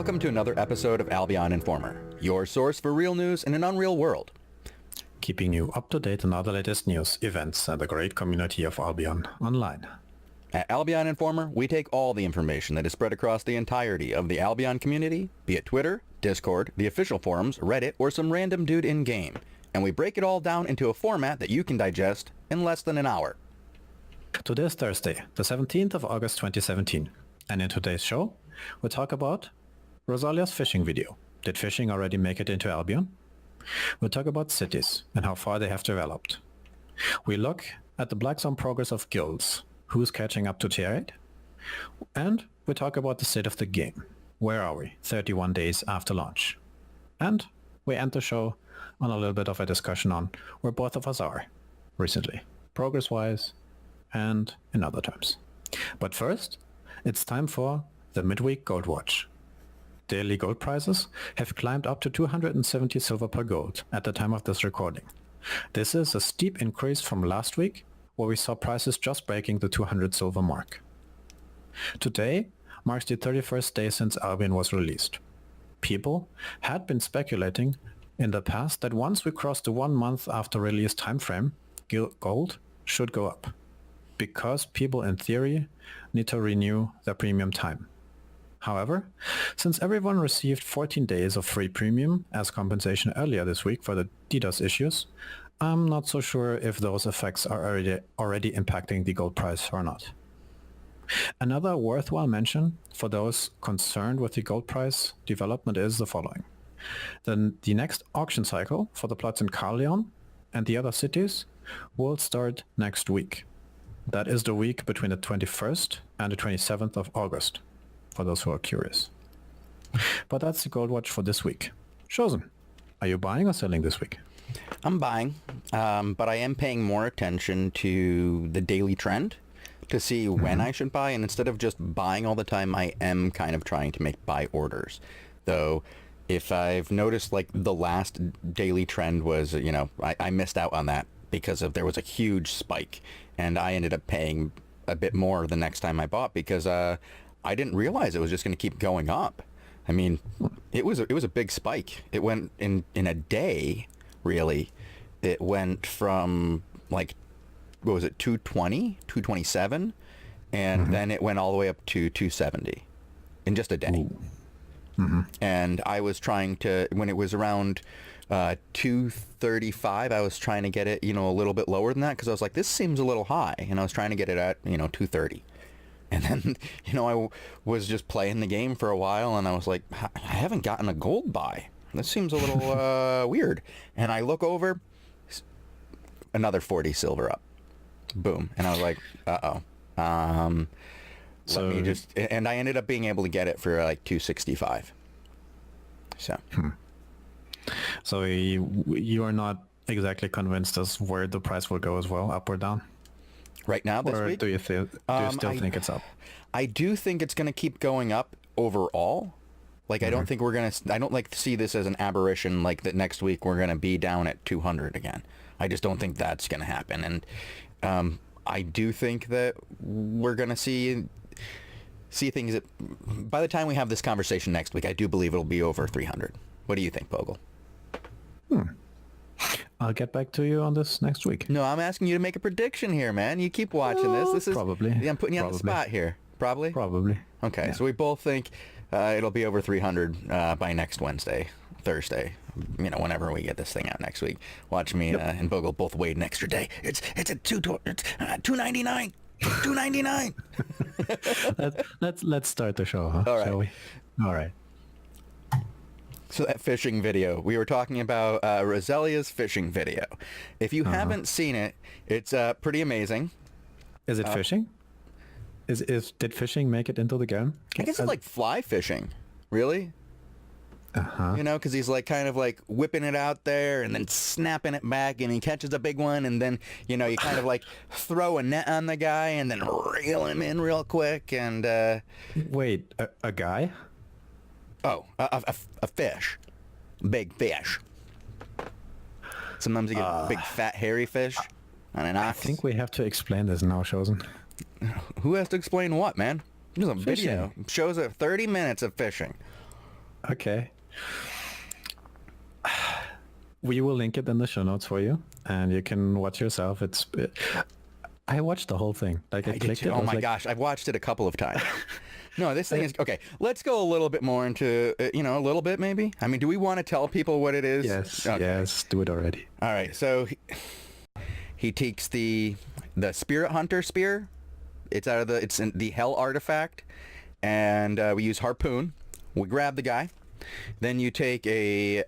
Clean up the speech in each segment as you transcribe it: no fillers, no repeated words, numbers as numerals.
Welcome to another episode of Albion Informer, your source for real news in an unreal world. Keeping you up to date on all the latest news, events, and the great community of Albion online. At Albion Informer, we take all the information that is spread across the entirety of the Albion community, be it Twitter, Discord, the official forums, Reddit, or some random dude in-game, and we break it all down into a format that you can digest in less than an hour. Today is Thursday, the 17th of August 2017, and in today's show, we'll talk about Rosalia's fishing video. Did fishing already make it into Albion? We'll talk about cities and how far they have developed. We look at the Black Zone progress of guilds, who's catching up to tier 8, and we talk about the state of the game. Where are we 31 days after launch? And we end the show on a little bit of a discussion on where both of us are recently, progress-wise and in other terms. But first, it's time for the Midweek Gold Watch. Daily gold prices have climbed up to 270 silver per gold at the time of this recording. This is a steep increase from last week, where we saw prices just breaking the 200 silver mark. Today marks the 31st day since Albion was released. People had been speculating in the past that once we cross the 1 month after release timeframe, gold should go up, because people in theory need to renew their premium time. However, since everyone received 14 days of free premium as compensation earlier this week for the DDoS issues, I'm not so sure if those effects are already impacting the gold price or not. Another worthwhile mention for those concerned with the gold price development is the following. The next auction cycle for the plots in Carleon and the other cities will start next week. That is the week between the 21st and the 27th of August, for those who are curious. But that's the Gold Watch for this week. Shozen, are you buying or selling this week? I'm buying, but I am paying more attention to the daily trend to see when I should buy, and instead of just buying all the time, I am kind of trying to make buy orders. Though, if I've noticed, like, the last daily trend was, I missed out on that because there was a huge spike, and I ended up paying a bit more the next time I bought because I didn't realize it was just going to keep going up. I mean, it was a big spike. It went in a day, really. It went from, like, what was it, 220, 227, and then it went all the way up to 270 in just a day. And I was trying to, when it was around 235, I was trying to get it, a little bit lower than that, because I was like, this seems a little high, and I was trying to get it at, 230. And then, I was just playing the game for a while, and I was like, I haven't gotten a gold buy. This seems a little weird. And I look over, another 40 silver up. Boom. And I was like, uh-oh. Let me just... And I ended up being able to get it for like 265. So. So you are not exactly convinced as where the price will go as well, up or down? Right now, this week? Do you still think it's up? I do think it's going to keep going up overall. Like, I don't think I don't like to see this as an aberration, like that next week we're going to be down at 200 again. I just don't think that's going to happen. And I do think that we're going to see things that, by the time we have this conversation next week, I do believe it'll be over 300. What do you think, Bogul? I'll get back to you on this next week. No, I'm asking you to make a prediction here, man. You keep watching this. This is probably. Yeah, I'm putting you on the spot here. Probably? Probably. Okay, yeah. So we both think it'll be over 300 by next Thursday, whenever we get this thing out next week. Watch me and Bogul both wait an extra day. It's at 299. 299. Let's start the show, huh? All right. Shall we? All right. So that fishing video, we were talking about Rosalia's fishing video. If you haven't seen it, it's pretty amazing. Is it fishing? Did fishing make it into the game? I guess it's like fly fishing, really. Because he's like kind of like whipping it out there and then snapping it back, and he catches a big one, and then you kind of like throw a net on the guy and then reel him in real quick. And wait, a guy? Oh, a fish. Big fish. Sometimes you get big, fat, hairy fish on an ox. I think we have to explain this now, Shozen. Who has to explain what, man? There's a Fishing. video. Shows 30 minutes of fishing. Okay. We will link it in the show notes for you, and you can watch yourself. I watched the whole thing. Like I did clicked too. it. Oh my gosh, I've watched it a couple of times. No, this thing is okay. Let's go a little bit more into a little bit maybe. I mean, do we want to tell people what it is? Yes. Okay. Yes. Do it already. All right. So he takes the Spirit Hunter spear. It's in the Hell artifact, and we use harpoon. We grab the guy. Then you take a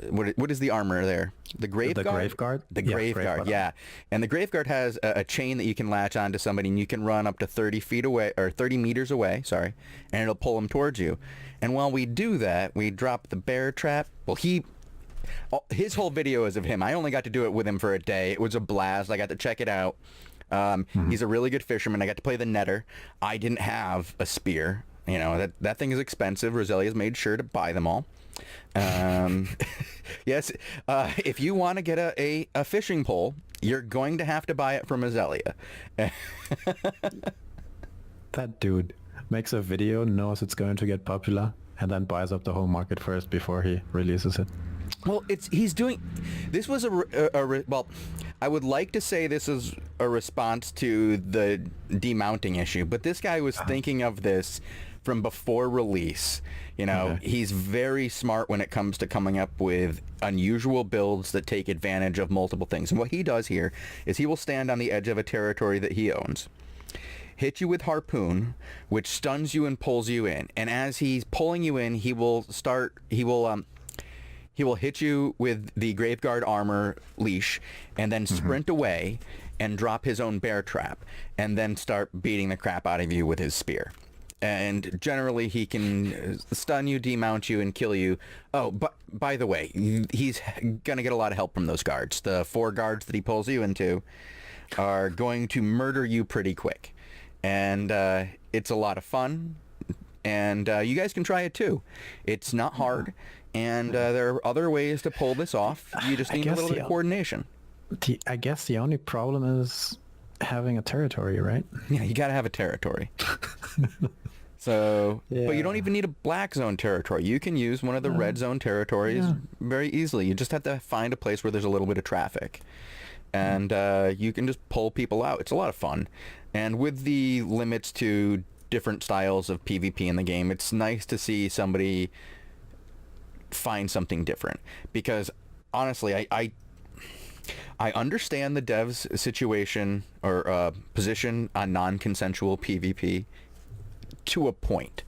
what is the armor there? The Grave Guard? The Grave Guard? The Grave Guard, yeah. And the Grave Guard has a chain that you can latch onto somebody, and you can run up to 30 feet away, or 30 meters away, sorry, and it'll pull them towards you. And while we do that, we drop the bear trap. Well, his whole video is of him. I only got to do it with him for a day. It was a blast. I got to check it out. He's a really good fisherman. I got to play the netter. I didn't have a spear. You know, that thing is expensive. Roselia's made sure to buy them all. Yes, if you want to get a fishing pole, you're going to have to buy it from Roselia. That dude makes a video, knows it's going to get popular, and then buys up the whole market first before he releases it. Well, this was well, I would like to say this is a response to the demounting issue, but this guy was thinking of this from before release. You know, he's very smart when it comes to coming up with unusual builds that take advantage of multiple things. And what he does here is he will stand on the edge of a territory that he owns, hit you with harpoon, which stuns you and pulls you in. And as he's pulling you in, he will hit you with the Graveguard armor leash and then sprint away and drop his own bear trap and then start beating the crap out of you with his spear. And generally he can stun you, demount you, and kill you. Oh, but by the way, he's going to get a lot of help from those guards. The 4 guards that he pulls you into are going to murder you pretty quick. And it's a lot of fun. And you guys can try it too. It's not hard. And there are other ways to pull this off. You just need a little bit of coordination. I guess the only problem is having a territory, right? Yeah, you got to have a territory. So, but you don't even need a black zone territory. You can use one of the red zone territories very easily. You just have to find a place where there's a little bit of traffic. And you can just pull people out. It's a lot of fun. And with the limits to different styles of PvP in the game, it's nice to see somebody find something different. Because honestly, I understand the devs' situation or position on non-consensual PvP to a point.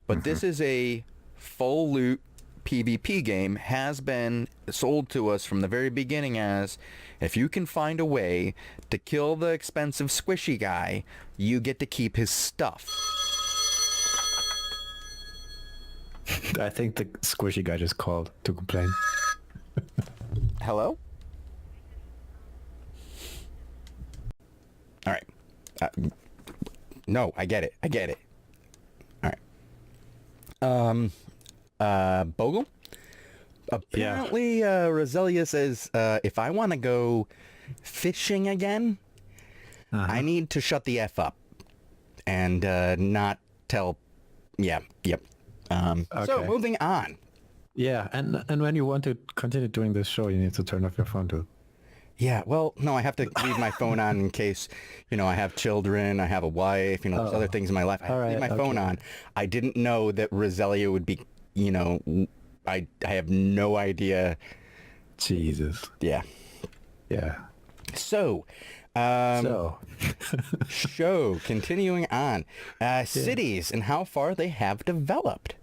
But this is a full loot PvP game, has been sold to us from the very beginning as, if you can find a way to kill the expensive squishy guy, you get to keep his stuff. I think the squishy guy just called to complain. Hello? All right. No, I get it. All right. Bogul? Apparently, Roselia says, if I want to go fishing again, I need to shut the F up and not tell... Yeah, yep. So, moving on. Yeah, and when you want to continue doing this show, you need to turn off your phone too. Yeah, well, no, I have to leave my phone on in case, I have children, I have a wife, there's other things in my life. I have to leave my phone on. I didn't know that Roselia would be, I have no idea. Jesus. Yeah. Yeah. So, show, continuing on. Cities and how far they have developed.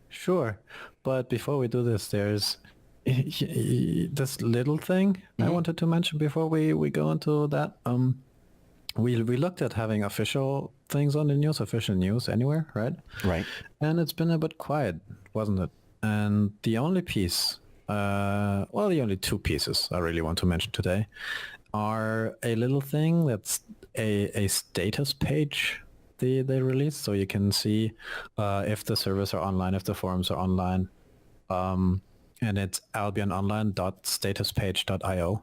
Sure. But before we do this, there's this little thing I wanted to mention before we go into that. We looked at having official things on the news, official news anywhere, right? Right. And it's been a bit quiet, wasn't it? And the only piece, the only 2 pieces I really want to mention today are a little thing that's a status page they released, so you can see if the servers are online, if the forums are online. And it's albiononline.statuspage.io.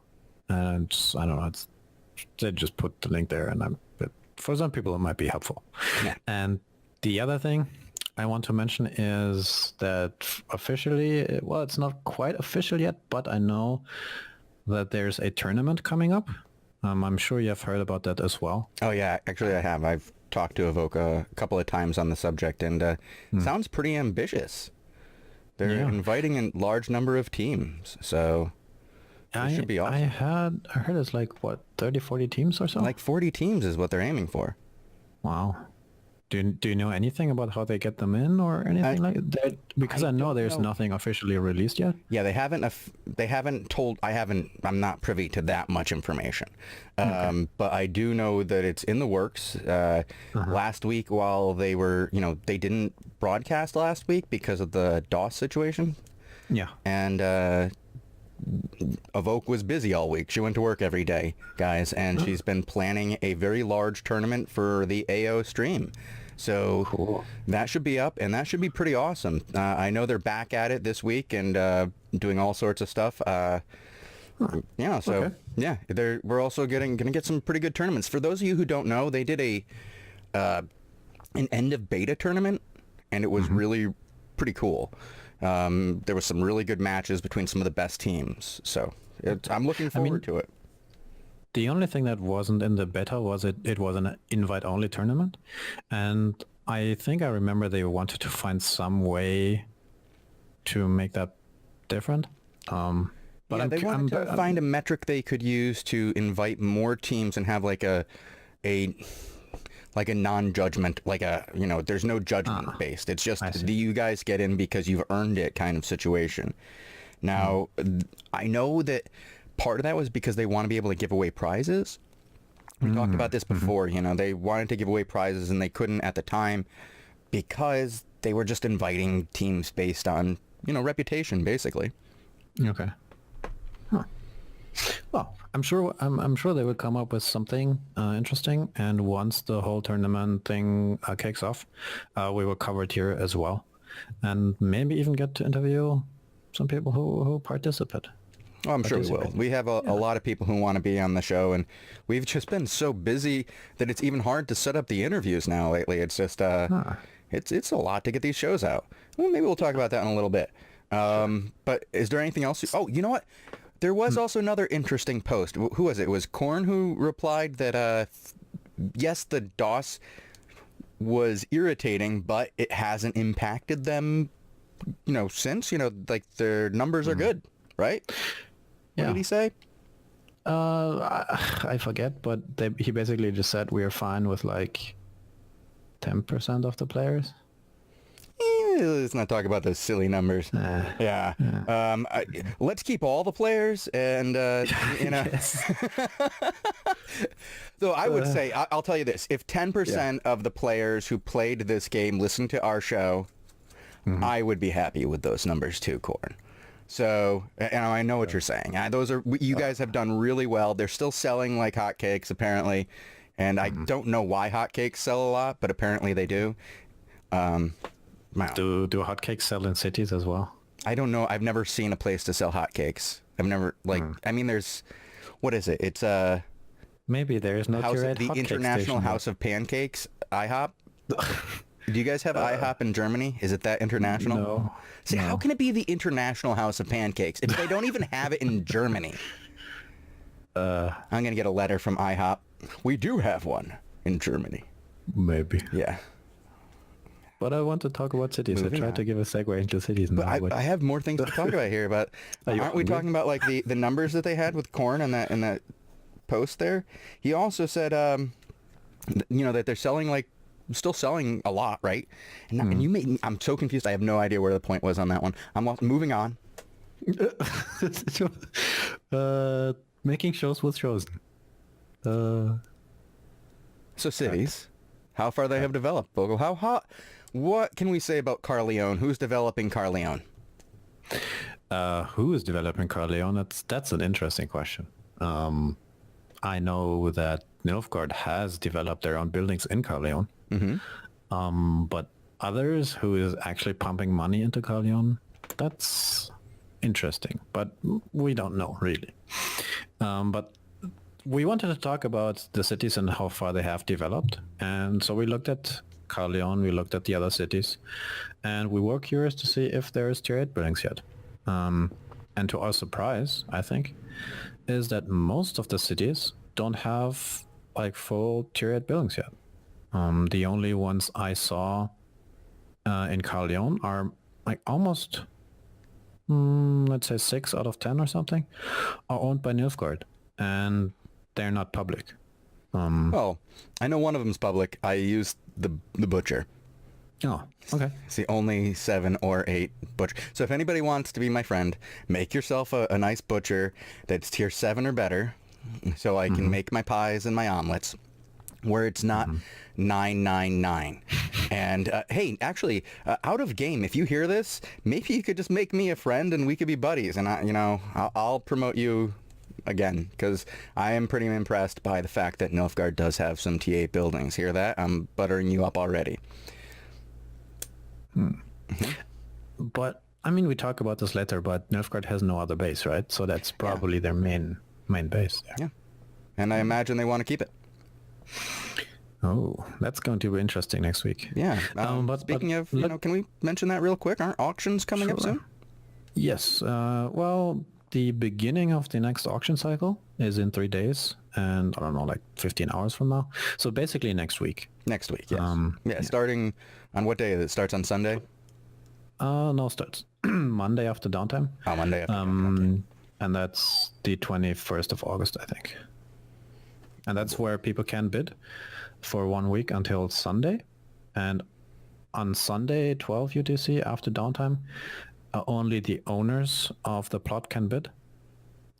And I don't know, they just put the link there, and but for some people it might be helpful. Yeah. And the other thing, I want to mention is that officially, well, it's not quite official yet, but I know that there's a tournament coming up. I'm sure you have heard about that as well. Oh yeah, actually I have. I've talked to Avoca a couple of times on the subject, and sounds pretty ambitious. They're inviting a large number of teams, so it should be awesome. I heard it's like, what, 30, 40 teams or so? Like 40 teams is what they're aiming for. Wow. Do you know anything about how they get them in or anything like that? Because I know there's nothing officially released yet. Yeah, they haven't told. I'm not privy to that much information. But I do know that it's in the works. Last week, while they were, they didn't broadcast last week because of the DOS situation. Yeah. And Evoke was busy all week. She went to work every day, guys, and she's been planning a very large tournament for the AO stream. So cool. That should be up, and that should be pretty awesome. I know they're back at it this week and doing all sorts of stuff. Yeah, so okay. Yeah, we're also gonna get some pretty good tournaments. For those of you who don't know, they did an end of beta tournament, and it was really pretty cool. There was some really good matches between some of the best teams, so I'm looking forward to it. The only thing that wasn't in the beta was it was an invite-only tournament, and I think I remember they wanted to find some way to make that different. But yeah, they wanted to find a metric they could use to invite more teams and have like a non-judgment, there's no judgment based. It's just you guys get in because you've earned it kind of situation. Now, I know that part of that was because they want to be able to give away prizes. We talked about this before, they wanted to give away prizes and they couldn't at the time because they were just inviting teams based on, reputation, basically. Okay. Huh. Well, I'm sure they will come up with something interesting, and once the whole tournament thing kicks off, we will cover it here as well, and maybe even get to interview some people who participate. Oh, I'm sure we will. We have a lot of people who want to be on the show, and we've just been so busy that it's even hard to set up the interviews now lately. It's just it's a lot to get these shows out. Well, maybe we'll talk about that in a little bit. But is there anything else? Oh, you know what? There was also another interesting post. Who was it? It was Korn who replied that, yes, the DOS was irritating, but it hasn't impacted them, since, like their numbers are good, right? What did he say? I forget, but he basically just said we're fine with like 10% of the players. Let's not talk about those silly numbers. Yeah. Let's keep all the players, and Though I would say, I'll tell you this: if 10% of the players who played this game listened to our show, I would be happy with those numbers too, Korn. So, and I know what you're saying. You guys have done really well. They're still selling like hotcakes, apparently, and I don't know why hotcakes sell a lot, but apparently they do. Wow. Do hotcakes sell in cities as well? I don't know. I've never seen a place to sell hotcakes. I've never there's, what is it? It's maybe there's no the International House of Pancakes, IHOP. Do you guys have IHOP in Germany? Is it that international? No. See, how can it be the International House of Pancakes if they don't even have it in Germany? I'm gonna get a letter from IHOP. We do have one in Germany. Maybe. Yeah. But I want to talk about cities. I tried to give a segue into cities now. But I have more things to talk about here. But aren't we talking about like the numbers that they had with Korn in that post there? He also said, that they're selling still selling a lot, right? And you made me, I'm so confused. I have no idea where the point was on that one. I'm moving on. Making shows with Shozen. So cities, how far they have developed, Bogul? How hot? What can we say about Carleon? Who's developing Carleon? Who is developing Carleon? That's an interesting question. I know that Nilfgaard has developed their own buildings in Carleon. But others who is actually pumping money into Carleon, that's interesting. But we don't know, really. But we wanted to talk about the cities and how far they have developed. And so we looked at Carleon, we looked at the other cities, and we were curious to see if there's tier 8 buildings yet. And to our surprise, I think, is that most of the cities don't have like full tier 8 buildings yet. The only ones I saw in Carleon are like almost, let's say 6 out of 10 or something, are owned by Nilfgaard, and they're not public. Oh, I know one of them's public. I used the butcher. Oh, okay. It's the only 7 or 8 butcher. So if anybody wants to be my friend, make yourself a nice butcher that's tier 7 or better, so I can make my pies and my omelets, where it's not 999. And hey, actually, out of game, if you hear this, maybe you could just make me a friend and we could be buddies. And I'll promote you again, because I am pretty impressed by the fact that Nilfgaard does have some T8 buildings. Hear that? I'm buttering you up already. But I mean, we talk about this later, but Nilfgaard has no other base, right? So that's probably their main base there. Yeah. And I imagine they want to keep it. Oh, that's going to be interesting next week. Yeah. But speaking of, can we mention that real quick? Aren't auctions coming up soon? Yes. Well, the beginning of the next auction cycle is in 3 days, and I don't know, like 15 hours from now. So basically next week. Next week, yes. Starting on what day? It starts on Sunday? No, starts Monday after downtime. Oh, Monday after downtime. Okay. And that's the 21st of August, I think. And that's where people can bid for 1 week until Sunday. And on Sunday, 12 UTC after downtime, only the owners of the plot can bid.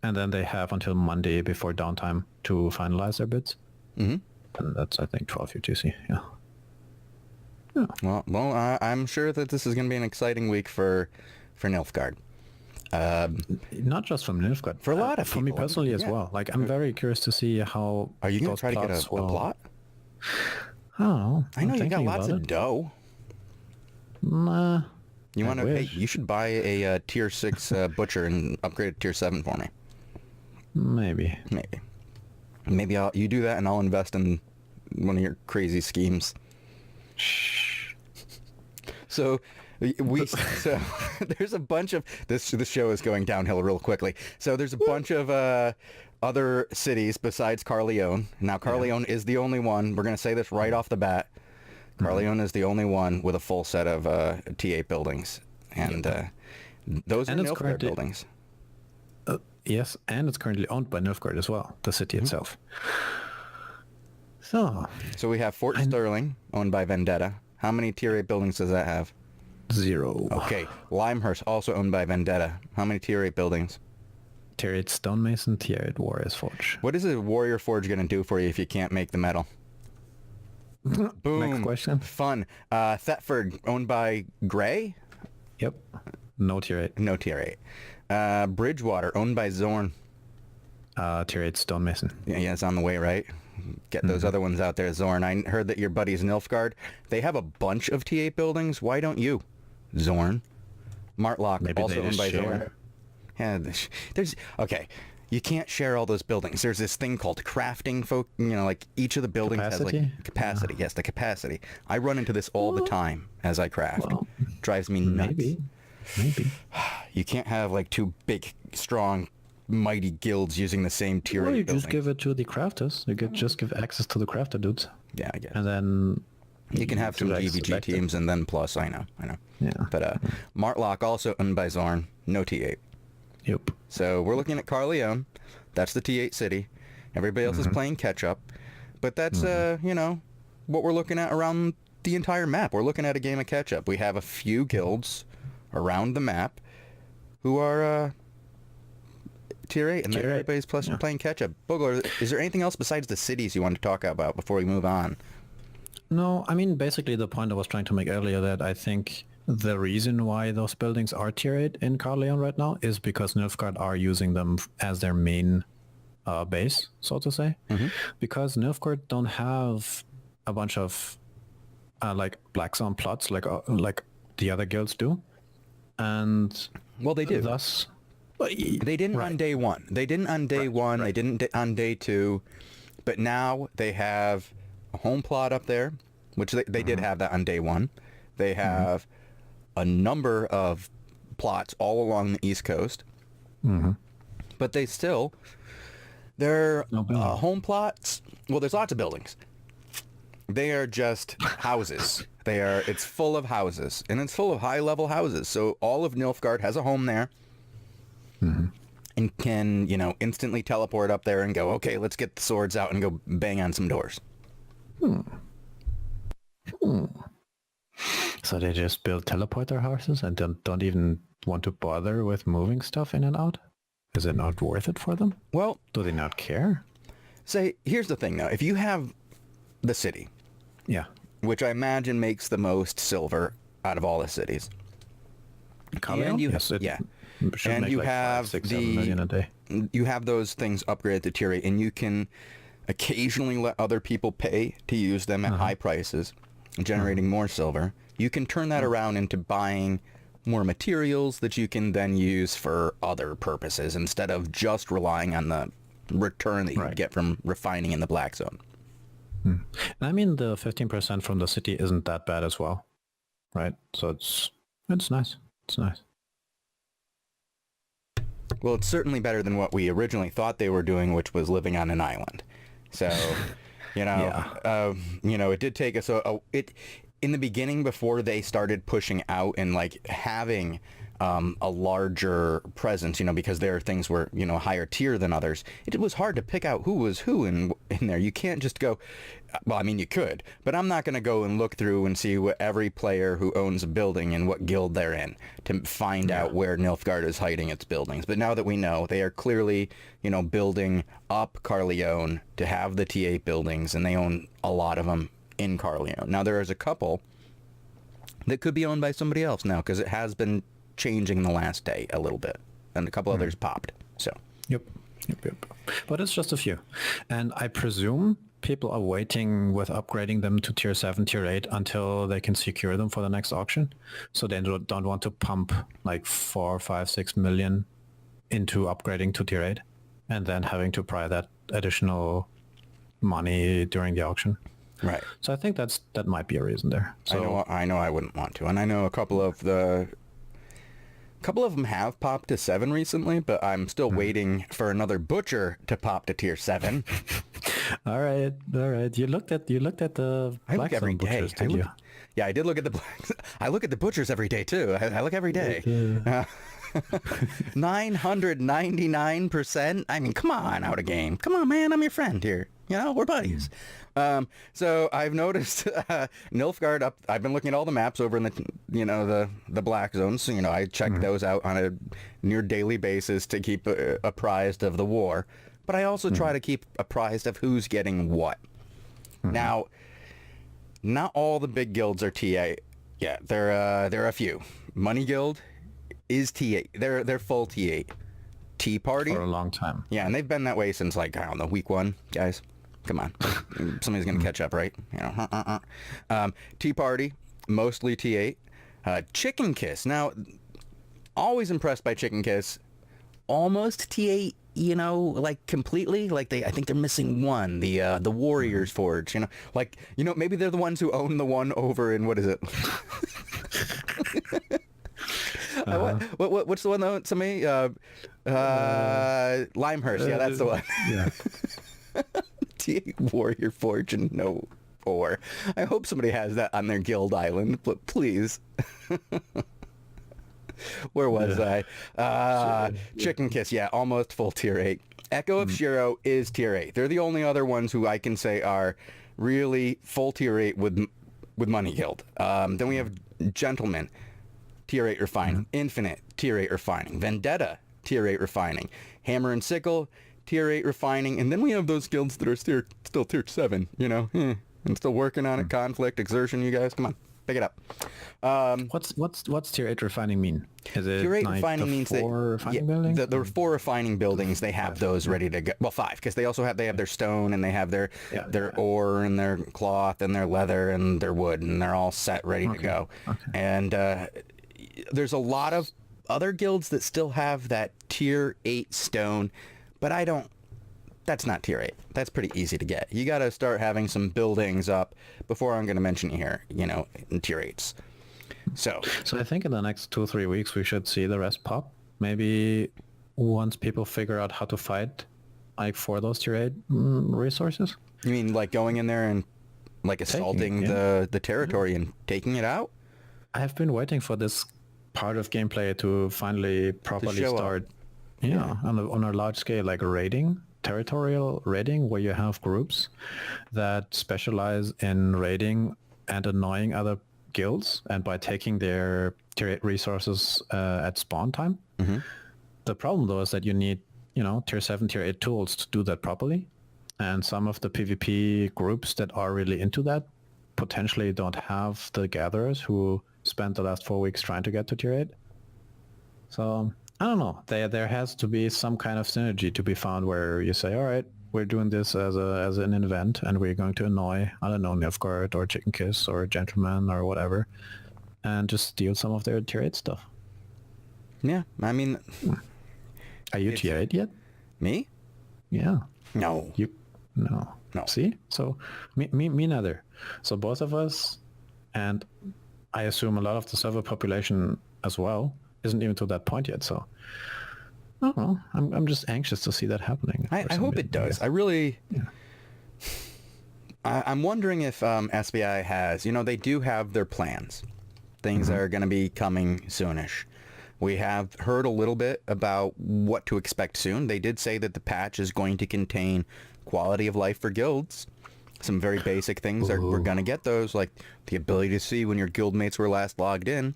And then they have until Monday before downtime to finalize their bids. Mm-hmm. And that's, I think, 12 UTC, yeah. Well, I'm sure that this is going to be an exciting week for Nilfgaard. Not just from Nilfgaard. For a lot of people. For me personally as well. Like, I'm very curious to see how Are you going to try to get a plot? I don't know. I know you got lots of dough. Nah. You want to? Hey, you should buy a tier 6 butcher and upgrade it to tier 7 for me. Maybe you do that, and I'll invest in one of your crazy schemes. So there's a bunch of this show is going downhill real quickly. So there's a bunch of other cities besides Carleon. Now Carleon is the only one. We're going to say this right off the bat. Carleon is the only one with a full set of T8 buildings, and those are Nilfgaard buildings. Yes, and it's currently owned by Nilfgaard as well, the city itself. So we have Fort Sterling, owned by Vendetta. How many tier 8 buildings does that have? 0. Okay. Limehurst, also owned by Vendetta. How many tier 8 buildings? Tier 8 Stonemason, tier 8 Warrior's Forge. What is a Warrior Forge going to do for you if you can't make the metal? Boom. Next question. Fun. Thetford, owned by Gray? Yep. No tier 8. No tier 8. Bridgewater, owned by Zorn. Tier 8 Stonemason. Yeah, it's on the way, right? Get those other ones out there, Zorn. I heard that your buddies Nilfgaard, they have a bunch of T8 buildings. Why don't you? Zorn. Martlock, Maybe also owned by Zorn. Yeah, there's... Okay, you can't share all those buildings. There's this thing called crafting, like each of the buildings has like capacity. Yes, the capacity. I run into this all the time as I craft. Drives me nuts. Maybe. You can't have like 2 big, strong, mighty guilds using the same tier 8 you building. just give it to the crafters. You could just give access to the crafter dudes. Yeah, I guess. And then you can have some GVG teams and then plus. I know. Yeah. But Martlock, also owned by Zorn, no T8. Yep. So we're looking at Carleon. That's the T8 city. Everybody else is playing catch up. But that's what we're looking at around the entire map. We're looking at a game of catch up. We have a few guilds around the map who are tier 8, and then everybody's playing catch up. Bogul, is there anything else besides the cities you want to talk about before we move on? No, I mean, basically the point I was trying to make earlier, that I think the reason why those buildings are tier 8 in Carleon right now is because Nilfgaard are using them as their main base, so to say. Because Nilfgaard don't have a bunch of like black zone plots like the other guilds do. And well, they do. Thus, they didn't on day 1. They didn't on day 1. They didn't on day 2. But now they have a home plot up there which they did have that on day one. They have a number of plots all along the East Coast. But they still, their home plots, well, there's lots of buildings. They are just houses. It's full of houses, and it's full of high-level houses. So all of Nilfgaard has a home there, and can, instantly teleport up there and go, okay, let's get the swords out and go bang on some doors. So they just build teleporter houses and don't even want to bother with moving stuff in and out? Is it not worth it for them? Well, do they not care? Here's the thing, though. If you have the city, yeah, which I imagine makes the most silver out of all the cities, and you, yes, and you have 7 million a day. You have those things upgraded to tier 8, and you can occasionally let other people pay to use them at high prices, generating more silver. You can turn that around into buying more materials that you can then use for other purposes instead of just relying on the return that you get from refining in the black zone. I mean, the 15% from the city isn't that bad as well, right? So it's nice. It's nice. Well, it's certainly better than what we originally thought they were doing, which was living on an island. So, it did take us in the beginning, before they started pushing out and like having a larger presence, because their things were, higher tier than others. It was hard to pick out who was who in there. You can't just go, well, I mean, you could, but I'm not going to go and look through and see what every player who owns a building and what guild they're in to find out where Nilfgaard is hiding its buildings. But now that we know, they are clearly, building up Carleon to have the T8 buildings, and they own a lot of them in Carleon. Now, there is a couple that could be owned by somebody else now, because it has been changing the last day a little bit, and a couple others popped. So yep. But it's just a few, and I presume people are waiting with upgrading them to tier 7, tier 8 until they can secure them for the next auction. So they don't want to pump like 4, 5, 6 million into upgrading to tier 8 and then having to pry that additional money during the auction. Right. So I think that might be a reason there. So I know I wouldn't want to, and I know a couple of them have popped to 7 recently, but I'm still waiting for another butcher to pop to tier 7. All right. You looked at the I look every day. Butchers, did you? Yeah, I did look at the I look at the butchers every day too. I look every day. 999%. I mean, come on, out of game. Come on, man. I'm your friend here. We're buddies. So I've noticed Nilfgaard up. I've been looking at all the maps over in the black zones. So, I check those out on a near daily basis to keep apprised of the war. But I also try to keep apprised of who's getting what. Now, not all the big guilds are T8. Yeah, there are a few. Money Guild is T8. They're full T8. Tea Party for a long time. Yeah, and they've been that way since week 1, guys. Come on, somebody's gonna catch up, right? Tea Party, mostly T8. Chicken Kiss. Now, always impressed by Chicken Kiss. Almost T8. Completely. I think they're missing one. The Warriors Forge. Maybe they're the ones who own the one over in, what is it? What's the one though? Somebody Limehurst. Yeah, that's the one. Yeah. T8 Warrior Forge and no 4. I hope somebody has that on their guild island, but please. Where was I? Chicken Kiss. Yeah, almost full tier 8. Echo of Shiro is tier 8. They're the only other ones who I can say are really full tier 8 with Money Guild. Then we have Gentleman, tier 8 refining. Infinite, tier 8 refining. Vendetta, tier 8 refining. Hammer and Sickle, tier 8 refining. And then we have those guilds that are still tier 7, and still working on it. Conflict, Exertion, you guys, come on, pick it up. What's tier 8 refining mean? Is it tier 8 refining means that buildings? The 4 refining buildings, they have those ready to go. Well, 5, because they have their stone, and they have their ore and their cloth and their leather and their wood, and they're all set ready to go. Okay. And there's a lot of other guilds that still have that tier 8 stone, but I don't that's not tier 8. That's pretty easy to get. You got to start having some buildings up before I'm going to mention here, in tier 8s. So I think in the next 2-3 weeks we should see the rest pop. Maybe once people figure out how to fight, like for those tier 8 resources. You mean like going in there and like assaulting the territory and taking it out? I have been waiting for this part of gameplay to finally properly start. Yeah, on a large scale, like raiding, territorial raiding, where you have groups that specialize in raiding and annoying other guilds, and by taking their tier 8 resources at spawn time. Mm-hmm. The problem though is that you need, tier 7, tier 8 tools to do that properly. And some of the PvP groups that are really into that potentially don't have the gatherers who spent the last 4 weeks trying to get to tier 8. So I don't know. There has to be some kind of synergy to be found where you say, all right, we're doing this as an event, and we're going to annoy, I don't know, Nilfgaard or Chicken Kiss or Gentleman or whatever, and just steal some of their tier 8 stuff. Yeah, I mean... Are you tier 8 yet? Me? Yeah. No. No. See? So, me neither. So both of us, and I assume a lot of the server population as well, isn't even to that point yet, so I don't know. I'm just anxious to see that happening. I hope it does. I really... Yeah. I'm wondering if SBI has... they do have their plans. Things that are going to be coming soonish. We have heard a little bit about what to expect soon. They did say that the patch is going to contain quality of life for guilds. Some very basic things. We're going to get those, like the ability to see when your guildmates were last logged in.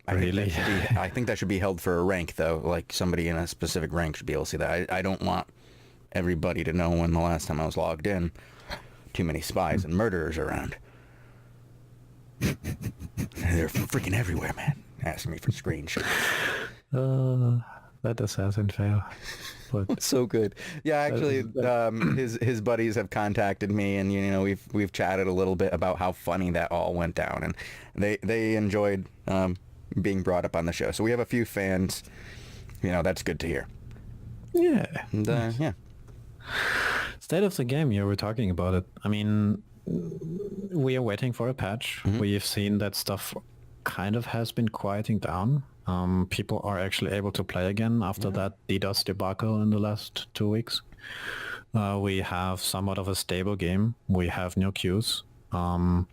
Really? I think that should be held for a rank, though. Like, somebody in a specific rank should be able to see that. I don't want everybody to know when the last time I was logged in. Too many spies and murderers around. They're freaking everywhere, man. Asking me for screenshots. That assassin fail. But so good. Yeah, actually, his buddies have contacted me, and we've chatted a little bit about how funny that all went down, and they enjoyed being brought up on the show. So we have a few fans. That's good to hear. Yeah. And, yeah. State of the game, you were talking about it. I mean, we are waiting for a patch. Mm-hmm. We've seen that stuff kind of has been quieting down. People are actually able to play again after that DDoS debacle in the last 2 weeks. We have somewhat of a stable game. We have new queues. And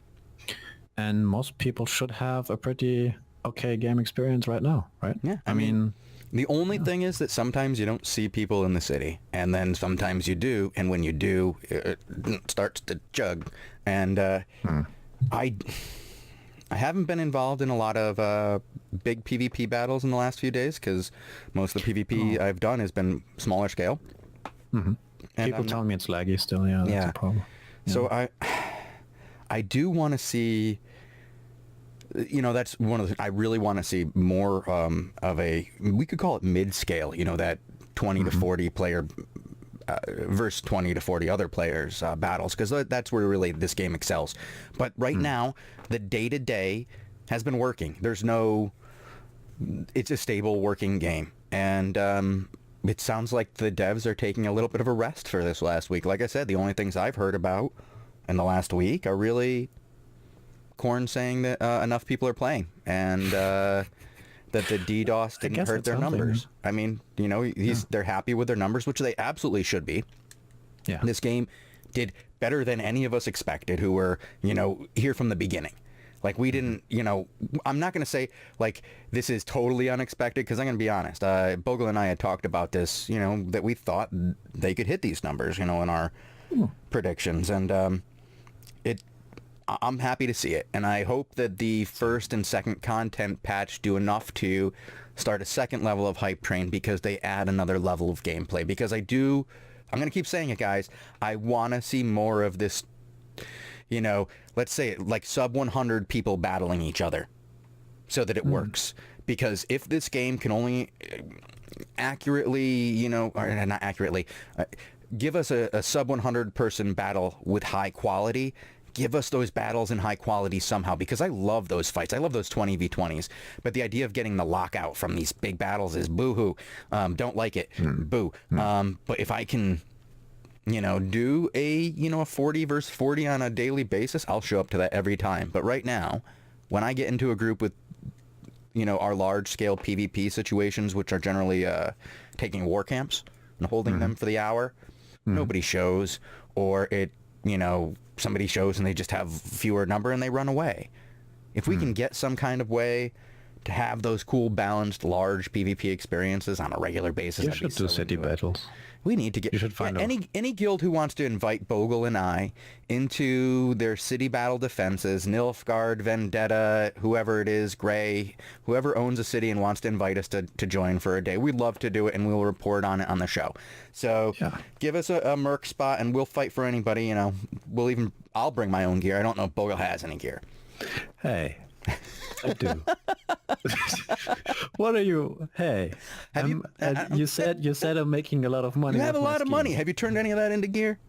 most people should have a pretty okay game experience right now, right? Yeah. I mean, the only thing is that sometimes you don't see people in the city, and then sometimes you do, and when you do, it starts to chug. And I haven't been involved in a lot of big PvP battles in the last few days, because most of the PvP I've done has been smaller scale. Mm-hmm. People tell me it's laggy still. Yeah, that's a problem. Yeah. So I do want to see... that's one of the... I really want to see more of a... We could call it mid-scale, that 20 to 40 player versus 20 to 40 other players battles, because that's where really this game excels. But right now, the day-to-day has been working. There's no... It's a stable working game. And it sounds like the devs are taking a little bit of a rest for this last week. Like I said, the only things I've heard about in the last week are really... Korn saying that enough people are playing, and that the DDoS didn't hurt their numbers. I mean, they're happy with their numbers, which they absolutely should be. Yeah. This game did better than any of us expected, who were, here from the beginning. Like, we didn't, I'm not going to say, like, this is totally unexpected, because I'm going to be honest. Bogul and I had talked about this, that we thought they could hit these numbers, in our predictions, and I'm happy to see it, and I hope that the first and second content patch do enough to start a second level of hype train, because they add another level of gameplay. Because I'm going to keep saying it, guys, I want to see more of this, let's say it, like sub 100 people battling each other, so that it works. Because if this game can only accurately, or not accurately, give us a sub 100 person battle with high quality, give us those battles in high quality somehow, because I love those fights. I love those 20v20s. But the idea of getting the lockout from these big battles is boo-hoo. Don't like it. Boo. But if I can, do a 40 versus 40 on a daily basis, I'll show up to that every time. But right now, when I get into a group with, our large-scale PvP situations, which are generally taking war camps and holding them for the hour, nobody shows, or somebody shows and they just have fewer number and they run away. If we can get some kind of way to have those cool, balanced, large PvP experiences on a regular basis, you should do city battles. We need to get... You should find any guild who wants to invite Bogul and I into their city battle defenses, Nilfgaard, Vendetta, whoever it is, Grey, whoever owns a city and wants to invite us to join for a day, we'd love to do it, and we'll report on it on the show. So give us a merc spot and we'll fight for anybody. I'll bring my own gear. I don't know if Bogul has any gear. Hey, I do. What are you? Hey, you said I'm making a lot of money. You have a lot of money. Have you turned any of that into gear?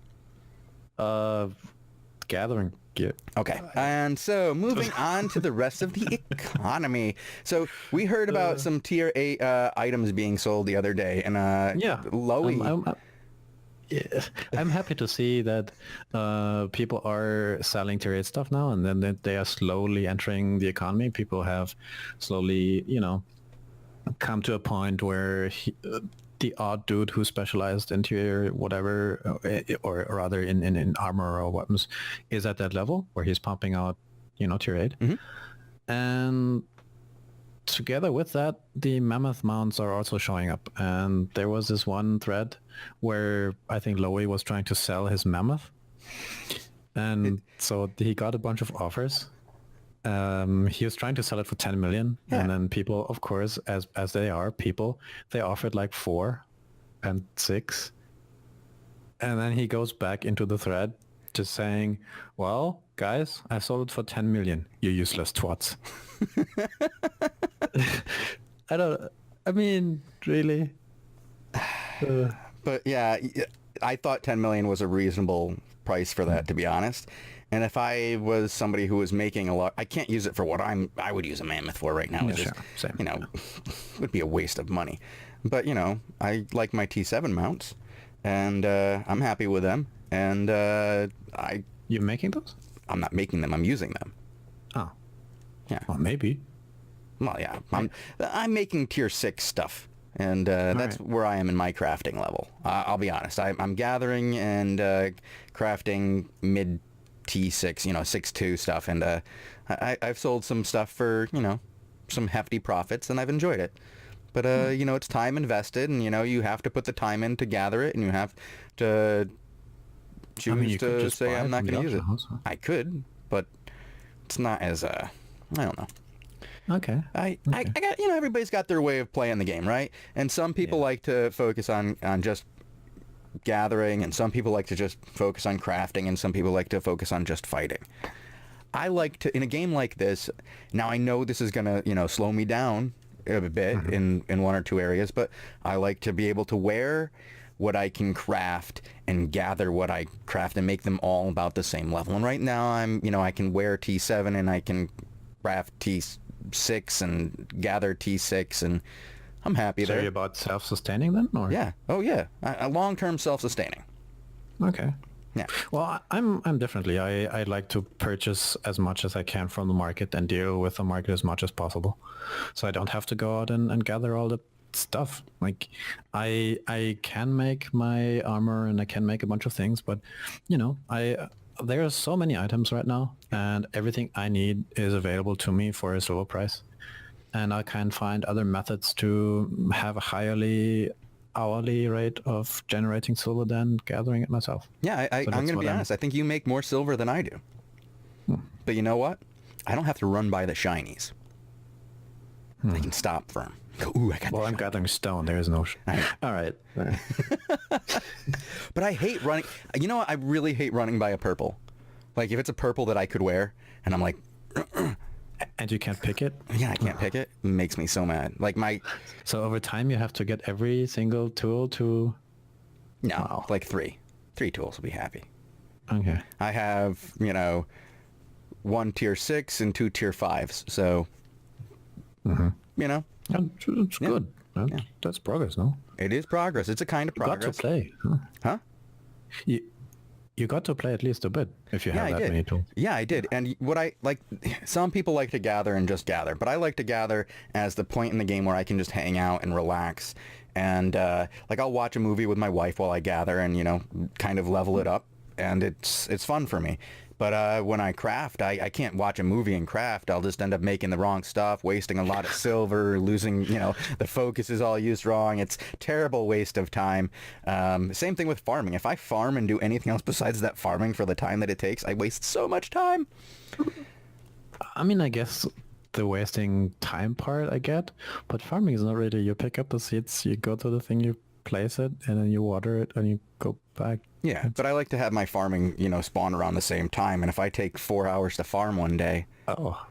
Gathering gear. Okay, and so moving on to the rest of the economy. So we heard about some tier 8 items being sold the other day, and Lowy. I'm happy to see that people are selling tier 8 stuff now, and then they are slowly entering the economy. People have slowly, come to a point where the odd dude who specialized in tier whatever, or rather in armor or weapons, is at that level where he's pumping out, tier 8. And together with that, the mammoth mounts are also showing up. And there was this one thread where I think Lowy was trying to sell his mammoth. And so he got a bunch of offers. He was trying to sell it for 10 million. Yeah. And then people, of course, as they are people, they offered like 4 and 6. And then he goes back into the thread just saying, well, guys, I sold it for 10 million, you useless twats. Really? But yeah, I thought 10 million was a reasonable price for that, to be honest. And if I was somebody who was making a lot, I can't use it for what I would use a mammoth for right now. Yeah, same. Would be a waste of money. But, I like my T7 mounts, and I'm happy with them. And You're making those? I'm not making them. I'm using them. Oh. Yeah. Well, maybe. Well, yeah. I'm making tier 6 stuff. And that's right, where I am in my crafting level. I'll be honest. I'm gathering and crafting mid T6, 6-2 stuff. And I've sold some stuff for, some hefty profits, and I've enjoyed it. But, it's time invested, and, you have to put the time in to gather it, and you have to choose to say I'm not going to use it. Also. I could, but it's not as, I don't know. Okay. I got, everybody's got their way of playing the game, right? And some people like to focus on just gathering, and some people like to just focus on crafting, and some people like to focus on just fighting. I like to, in a game like this, now I know this is going to, slow me down a bit in one or two areas, but I like to be able to wear what I can craft and gather what I craft and make them all about the same level. And right now I can wear T7 and I can craft T6 and gather T6, and I'm happy there. So you're about self-sustaining then? Or? Yeah. Oh yeah. A long-term self-sustaining. Okay. Yeah. Well, I'm differently. I like to purchase as much as I can from the market and deal with the market as much as possible. So I don't have to go out and gather all the stuff. Like I can make my armor and I can make a bunch of things, but there are so many items right now, and everything I need is available to me for a silver price. And I can find other methods to have a higherly hourly rate of generating silver than gathering it myself. Yeah, I'm going to be honest. I think you make more silver than I do. But you know what? I don't have to run by the shinies. I can stop for them. Ooh, I'm gathering stone. There is no... All right. But I hate running... You know what? I really hate running by a purple. Like, if it's a purple that I could wear, and I'm like... And you can't pick it? Yeah, I can't pick it. It makes me so mad. Like So over time you have to get every single tool to... No, like 3. 3 tools will be happy. Okay. I have, you know, 1 tier 6 and 2 tier 5s. So, you know, Yeah, it's good. That's progress, no? it is progress. It's a kind of You got progress. to play. Huh? Huh? You got to play at least a bit if you Yeah, have I that did. many tools. Yeah, I did. And what I like, some people like to gather and just gather, but I like to gather as the point in the game where I can just hang out and relax. And like I'll watch a movie with my wife while I gather and, you know, kind of level it up. And it's fun for me. But when I craft, I can't watch a movie and craft. I'll just end up making the wrong stuff, wasting a lot of silver, losing, you know, the focus is all used wrong. It's terrible waste of time. Same thing with farming. If I farm and do anything else besides that farming for the time that it takes, I waste so much time. I mean, I guess the wasting time part I get, but farming is not really. You pick up the seeds, you go to the thing, you place it, and then you water it, and you go back. Yeah, but I like to have my farming, you know, spawn around the same time. And if I take 4 hours to farm one day, Oh,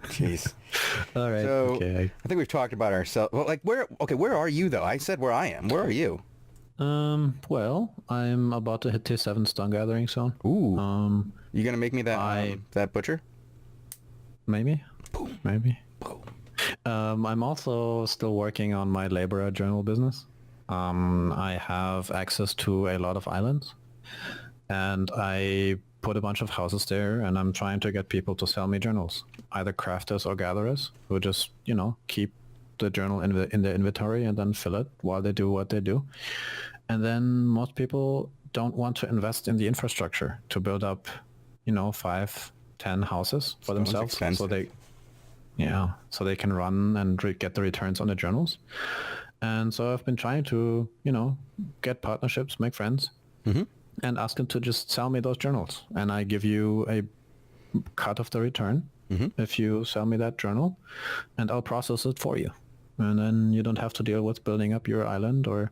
jeez. all right. So Okay. I think we've talked about ourselves. Well, like where are you though? I said where I am. Where are you? Well, I'm about to hit tier 7 stone gathering zone. Ooh. You gonna make me that that butcher? Maybe. Boom. Maybe. Boom. I'm also still working on my laborer journal business. I have access to a lot of islands, and I put a bunch of houses there, and I'm trying to get people to sell me journals, either crafters or gatherers, who just, you know, keep the journal in the inventory and then fill it while they do what they do. And then most people don't want to invest in the infrastructure to build up, you know, 5, 10 houses for themselves, so they can run and get the returns on the journals. And so I've been trying to, you know, get partnerships, make friends, and ask them to just sell me those journals. And I give you a cut of the return if you sell me that journal, and I'll process it for you. And then you don't have to deal with building up your island or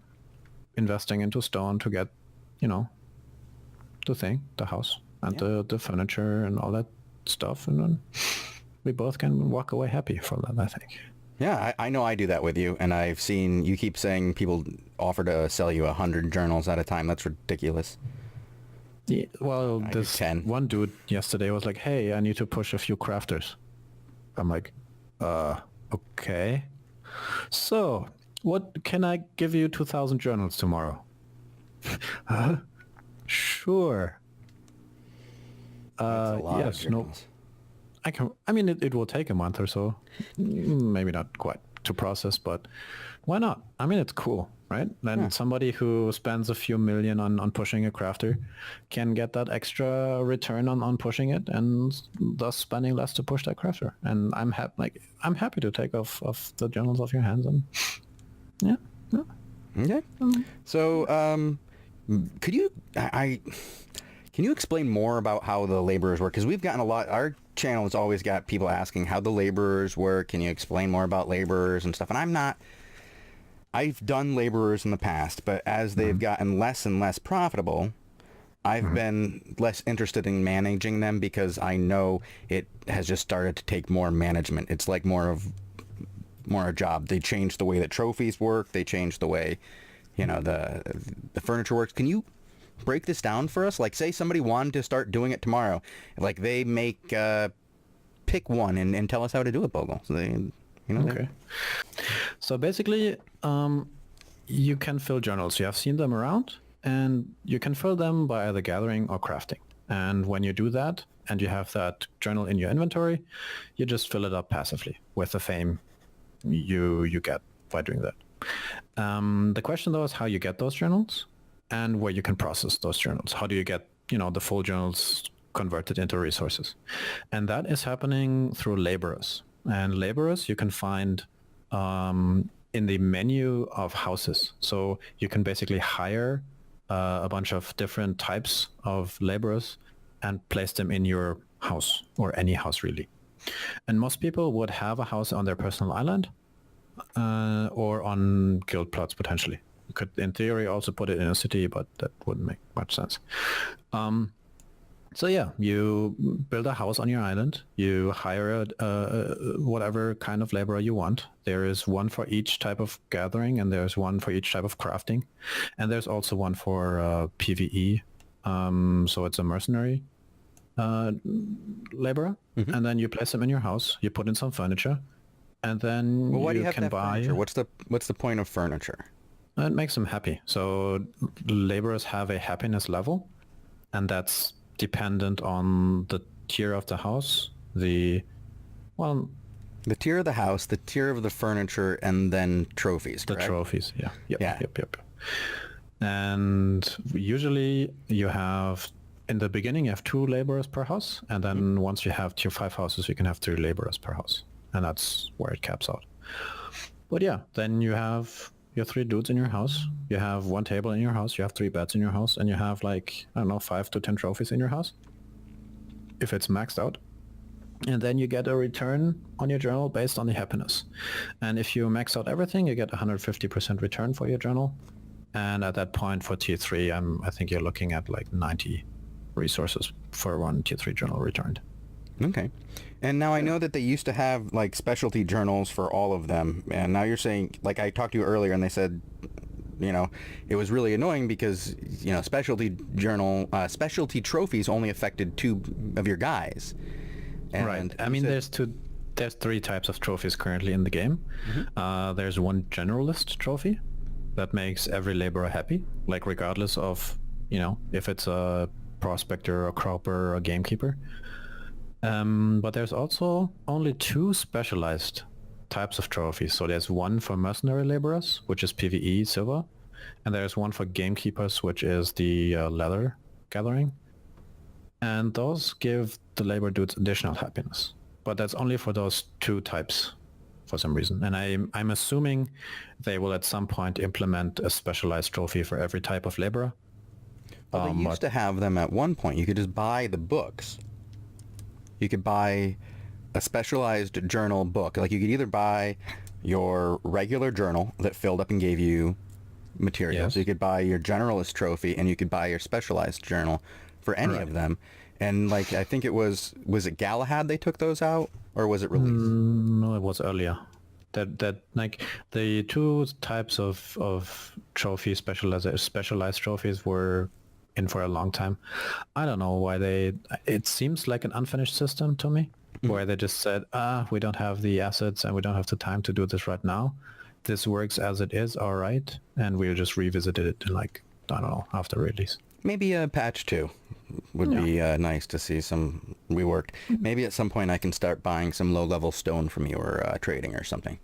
investing into stone to get, you know, the house and the furniture and all that stuff. And then we both can walk away happy from that, I think. Yeah, I know I do that with you, and I've seen you keep saying people offer to sell you 100 journals at a time. That's ridiculous. Yeah, well, I do this 10. one dude yesterday was like, hey, I need to push a few crafters. I'm like, okay. So, what can I give you 2,000 journals tomorrow? Huh? Sure. That's a lot of Yes, no. journals. I mean, it will take a month or so. Maybe not quite to process, but why not? I mean, it's cool, right? Then somebody who spends a few million on pushing a crafter can get that extra return on pushing it, and thus spending less to push that crafter. And I'm happy to take off the journals off your hands, and yeah. Okay. So, could you can you explain more about how the laborers work? Because we've gotten a lot. Our channel has always got people asking how the laborers work. Can you explain more about laborers and stuff? And I've done laborers in the past, but as they've gotten less and less profitable, I've been less interested in managing them because I know it has just started to take more management. It's like more a job. They changed the way that trophies work. They changed the way, you know, the furniture works. Can you break this down for us? Like, say somebody wanted to start doing it tomorrow. Like, they make pick one and tell us how to do it, Bogul. So they, you know. Okay. So basically, you can fill journals. You have seen them around, and you can fill them by either gathering or crafting. And when you do that, and you have that journal in your inventory, you just fill it up passively with the fame you get by doing that. The question though is how you get those journals and where you can process those journals. How do you get, you know, the full journals converted into resources? And that is happening through laborers. And laborers you can find in the menu of houses. So you can basically hire a bunch of different types of laborers and place them in your house, or any house really. And most people would have a house on their personal island or on guild plots potentially. You could, in theory, also put it in a city, but that wouldn't make much sense. So yeah, you build a house on your island. You hire whatever kind of laborer you want. There is one for each type of gathering, and there's one for each type of crafting. And there's also one for PvE So it's a mercenary laborer, and then you place them in your house. You put in some furniture, and then Well, why do you have can that buy. furniture? What's the point of furniture? It makes them happy. So laborers have a happiness level, and that's dependent on the tier of the house. Well, The tier of the house, the tier of the furniture, and then trophies, the correct? trophies. Yeah. Yep. Yeah. Yep. And usually you have, in the beginning, you have 2 laborers per house, and then once you have tier 5 houses, you can have 3 laborers per house, and that's where it caps out. But yeah, then you have your 3 dudes in your house, you have 1 table in your house, you have 3 beds in your house, and you have like, I don't know, 5 to 10 trophies in your house, if it's maxed out. And then you get a return on your journal based on the happiness. And if you max out everything, you get 150% return for your journal. And at that point for tier 3, I think you're looking at like 90 resources for 1 tier 3 journal returned. Okay. And now I know that they used to have like specialty journals for all of them. And now you're saying, like I talked to you earlier and they said, it was really annoying because, specialty trophies only affected 2 of your guys. And right. I mean, there's 3 types of trophies currently in the game. There's one generalist trophy that makes every laborer happy, like regardless of, if it's a prospector or cropper or gamekeeper. But there's also only 2 specialized types of trophies. So there's one for mercenary laborers, which is PvE silver, and there's one for gamekeepers, which is the leather gathering. And those give the labor dudes additional happiness. But that's only for those 2 types for some reason. And I'm assuming they will at some point implement a specialized trophy for every type of laborer. Well, they used to have them at one point. You could just buy the books. You could buy a specialized journal book. Like you could either buy your regular journal that filled up and gave you materials. Yes. You could buy your generalist trophy, and you could buy your specialized journal for any of them. And like I think was it Galahad they took those out, or was it released? No, it was earlier. That like the 2 types of trophy specialized trophies were in for a long time. I don't know why it seems like an unfinished system to me, where they just said, we don't have the assets and we don't have the time to do this right now. This works as it is, all right, and we'll just revisit it in like, I don't know, after release. Maybe a patch 2 would be nice to see some reworked. Maybe at some point I can start buying some low-level stone from you or trading or something.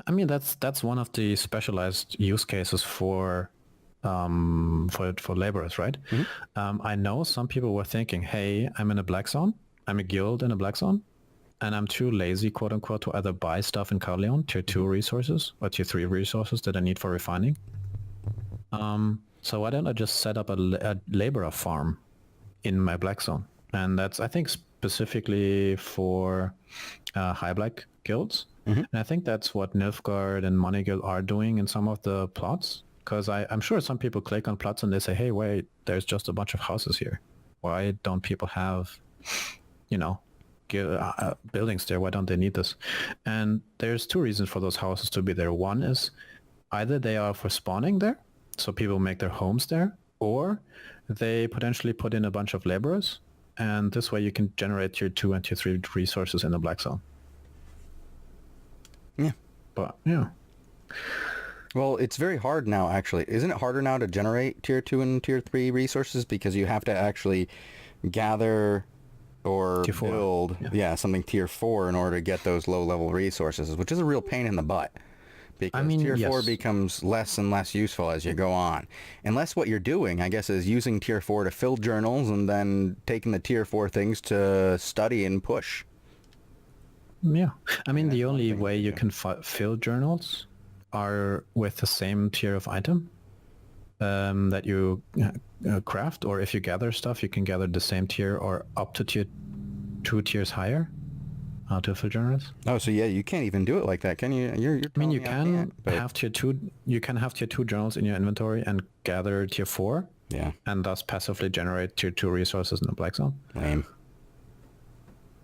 I mean, that's one of the specialized use cases for laborers, right? I know some people were thinking, hey, I'm in a black zone. I'm a guild in a black zone, and I'm too lazy, quote unquote, to either buy stuff in Carleon, tier 2 resources, or tier 3 resources that I need for refining. So why don't I just set up a laborer farm in my black zone? And that's, I think, specifically for high black guilds. And I think that's what Nilfgaard and Money Guild are doing in some of the plots. Because I'm sure some people click on plots and they say, hey, wait, there's just a bunch of houses here. Why don't people have, buildings there? Why don't they need this? And there's 2 reasons for those houses to be there. One is either they are for spawning there, so people make their homes there, or they potentially put in a bunch of laborers, and this way you can generate tier 2 and tier 3 resources in the black zone. Yeah. But, yeah. Well, it's very hard now, actually. Isn't it harder now to generate tier 2 and tier 3 resources because you have to actually gather or build something tier 4 in order to get those low-level resources, which is a real pain in the butt. Because tier 4 becomes less and less useful as you go on. Unless what you're doing, I guess, is using tier 4 to fill journals and then taking the tier 4 things to study and push. Yeah. I mean, the only way you can fill journals are with the same tier of item that you craft, or if you gather stuff, you can gather the same tier or up to tier 2 tiers higher. To fill journals. Oh, so yeah, you can't even do it like that, can you? You're I mean, you can have tier 2. You can have tier 2 journals in your inventory and gather tier 4. Yeah. And thus passively generate tier 2 resources in the black zone. Lame.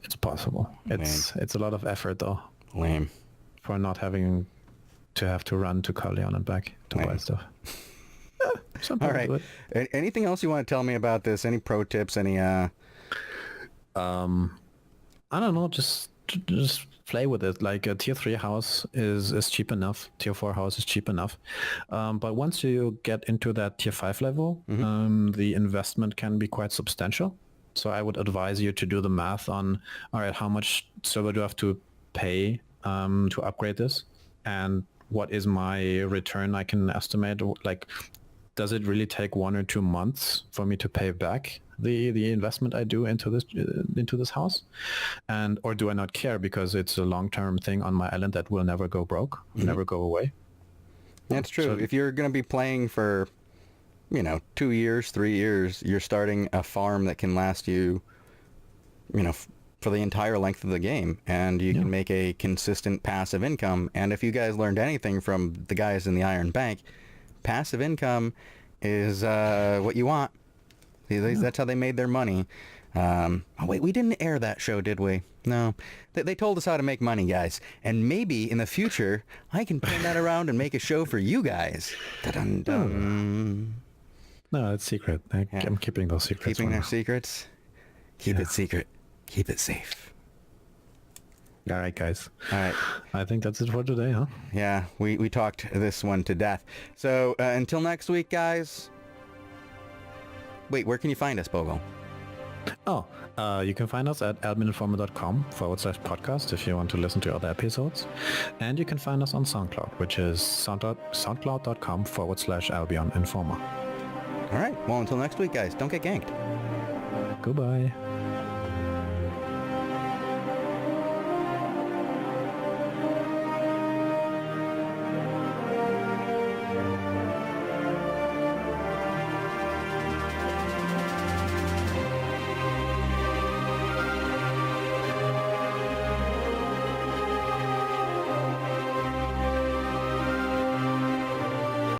It's possible. It's a lot of effort though. Lame. For not having to run to Carleon and back to buy stuff. Some All people right. do it. Anything else you want to tell me about this? Any pro tips? Any I don't know, just play with it. Like a tier 3 house is cheap enough. Tier 4 house is cheap enough. But once you get into that tier 5 level, the investment can be quite substantial. So I would advise you to do the math on, all right, how much silver do I have to pay to upgrade this? And what is my return I can estimate? Like, does it really take 1 or 2 months for me to pay back the investment I do into this house? And or do I not care because it's a long-term thing on my island that will never go broke, never go away? That's true. So, If you're going to be playing for, 2 years, 3 years, you're starting a farm that can last you, for the entire length of the game, and you can make a consistent passive income. And if you guys learned anything from the guys in the Iron Bank, passive income is what you want. That's how they made their money. Oh wait, we didn't air that show, did we? No. They told us how to make money, guys. And maybe in the future, I can turn that around and make a show for you guys. Dun-dun-dun. no, it's secret. I'm keeping those secrets. Keeping for their now. secrets? Keep it secret. Keep it safe. All right, guys. All right. I think that's it for today, huh? Yeah, we talked this one to death. So until next week, guys. Wait, where can you find us, Bogul? Oh, you can find us at albioninformer.com/podcast if you want to listen to other episodes. And you can find us on SoundCloud, which is soundcloud.com/albioninformer. All right. Well, until next week, guys. Don't get ganked. Goodbye.